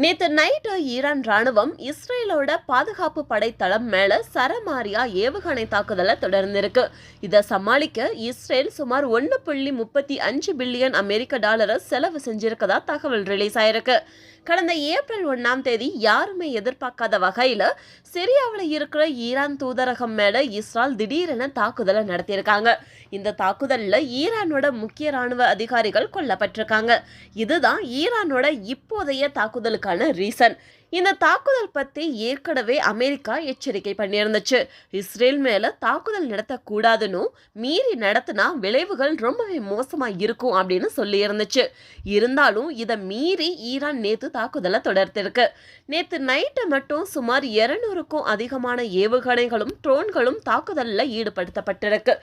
நேத்து night Iran ராணுவம் இஸ்ரேலோட பாதுகாப்பு படை தளம் மேல சரமாரியா ஏவுகணை தாக்குதலை தொடர்ந்திருக்கு. இதை சமாளிக்க இஸ்ரேல் சுமார் 1.35 பில்லியன் அமெரிக்க டாலரை செலவு செஞ்சிருக்கதா தகவல் ரிலீஸ் ஆயிருக்கு. கடந்த ஏப்ரல் 1ஆம் தேதி யாருமே எதிர்பார்க்காத வகையில சிரியாவில் இருக்கிற ஈரான் தூதரகம் மேல இஸ்ரேல் திடீரென தாக்குதலை நடத்தியிருக்காங்க. இந்த தாக்குதல்ல ஈரானோட முக்கிய ராணுவ அதிகாரிகள் கொல்லப்பட்டிருக்காங்க. இதுதான் ஈரானோட இப்போதைய தாக்குதலுக்கான ரீசன். இந்த தாக்குதல் பத்தி ஏற்கனவே அமெரிக்கா எச்சரிக்கை பண்ணியிருந்துச்சு. இஸ்ரேல் மேல தாக்குதல் நடத்தக்கூடாதுன்னு, மீறி நடத்தினா விளைவுகள் ரொம்பவே மோசமா இருக்கும் அப்படின்னு சொல்லி இருந்துச்சு. இருந்தாலும் இதை மீறி ஈரான் நேத்து தாக்குதலை தொடர்த்திருக்கு. நேத்து நைட்டு மட்டும் சுமார் 200க்கும் அதிகமான ஏவுகணைகளும் ட்ரோன்களும் தாக்குதல்ல ஈடுபடுத்தப்பட்டிருக்கு.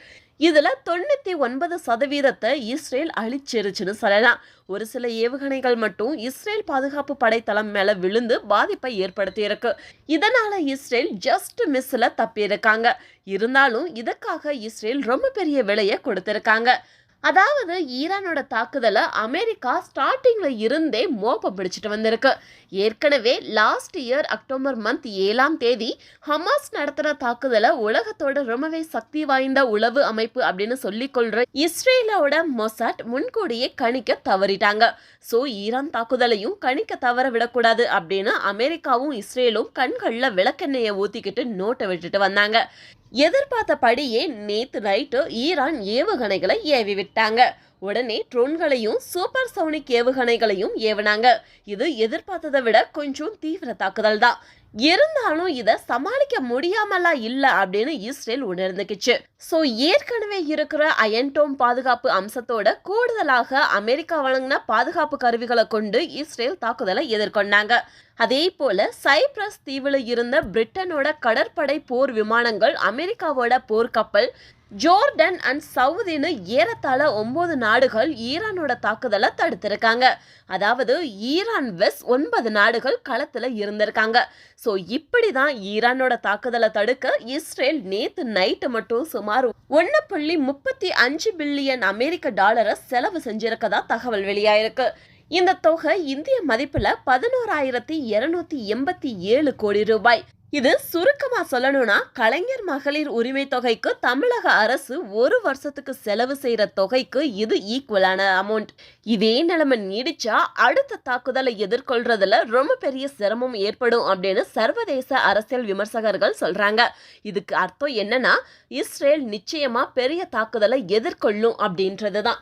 இதுல 99% இஸ்ரேல் அழிச்சிருச்சுன்னு சொல்லலாம். ஒரு சில ஏவுகணைகள் மட்டும் இஸ்ரேல் பாதுகாப்பு படை தளம் மேல விழுந்து பாதிப்பை ஏற்படுத்தி இருக்கு. இதனால இஸ்ரேல் ஜஸ்ட் மிஸ்ல தப்பி இருக்காங்க. இருந்தாலும் இதுக்காக இஸ்ரேல் ரொம்ப பெரிய விலையை கொடுத்திருக்காங்க. அதாவது ஈரானோட தாக்குதலை அமெரிக்கா ஸ்டார்டிங்ல இருந்தே மோப்ப பிடிச்சிட்டு வந்திருக்கு. ஏற்கனவே லாஸ்ட் இயர் அக்டோபர் மந்த் 7ஆம் தேதி ஹமாஸ் நடத்துற தாக்குதலை உலகத்தோட ரொம்பவே சக்தி வாய்ந்த உளவு அமைப்பு அப்படின்னு சொல்லிக்கொள்ற இஸ்ரேலோட மொசாட் முன்கூடியே கணிக்க தவறிட்டாங்க. ஸோ ஈரான் தாக்குதலையும் கணிக்க தவற விடக்கூடாது அப்படின்னு அமெரிக்காவும் இஸ்ரேலும் கண்கள்ல விளக்கெண்ணெயை ஊத்திக்கிட்டு நோட்டை விட்டுட்டு வந்தாங்க. எதிர்பார்த்தபடியே நேத்து நைட்டு ஈரான் ஏவுகணைகளை ஏவி விட்டாங்க. உடனே ட்ரோன்களையும் சூப்பர் சோனிக் ஏவுகணைகளையும் ஏவினாங்க. இது எதிர்பார்த்ததை விட கொஞ்சம் தீவிர தாக்குதல் தான். இருந்தாலும் இதை சமாளிக்க முடியாமலா இல்ல அப்படின்னு இஸ்ரேல் உணர்ந்துக்குச்சு. ஸோ ஏற்கனவே இருக்கிற அயன்டோம் பாதுகாப்பு அம்சத்தோட கூடுதலாக அமெரிக்கா வழங்கின பாதுகாப்பு கருவிகளை கொண்டு இஸ்ரேல் தாக்குதலை எதிர்கொண்டாங்க. அதே போல சைப்ரஸ் தீவில் இருந்த பிரிட்டனோட கடற்படை போர் விமானங்கள், அமெரிக்காவோட போர்க்கப்பல், ஜோர்டன் அண்ட் சவுதின்னு ஏறத்தாழ 9 நாடுகள் ஈரானோட தாக்குதலை தடுத்திருக்காங்க. அதாவது ஈரான் வெஸ் 9 நாடுகள் களத்துல இருந்திருக்காங்க. ஸோ இப்படிதான் ஈரானோட தாக்குதலை தடுக்க இஸ்ரேல் நேத்து நைட்டு மட்டும் சுமார் 1.35 பில்லியன் அமெரிக்க டாலரை செலவு செஞ்சிருக்கதா தகவல் வெளியாயிருக்கு. இந்த தொகை இந்திய மதிப்புல 11,287 கோடி ரூபாய். இது சுருக்கமா சொல்லணும்னா கலைஞர் மகளிர் உரிமை தொகைக்கு தமிழக அரசு ஒரு வருஷத்துக்கு செலவு செய்யற தொகைக்கு இது ஈக்குவலான அமௌண்ட். இதே நிலைமை நீடிச்சா அடுத்த தாக்குதலை எதிர்கொள்றதுல ரொம்ப பெரிய சிரமம் ஏற்படும் அப்படின்னு சர்வதேச அரசியல் விமர்சகர்கள் சொல்றாங்க. இதுக்கு அர்த்தம் என்னன்னா இஸ்ரேல் நிச்சயமா பெரிய தாக்குதலை எதிர்கொள்ளும் அப்படின்றதுதான்.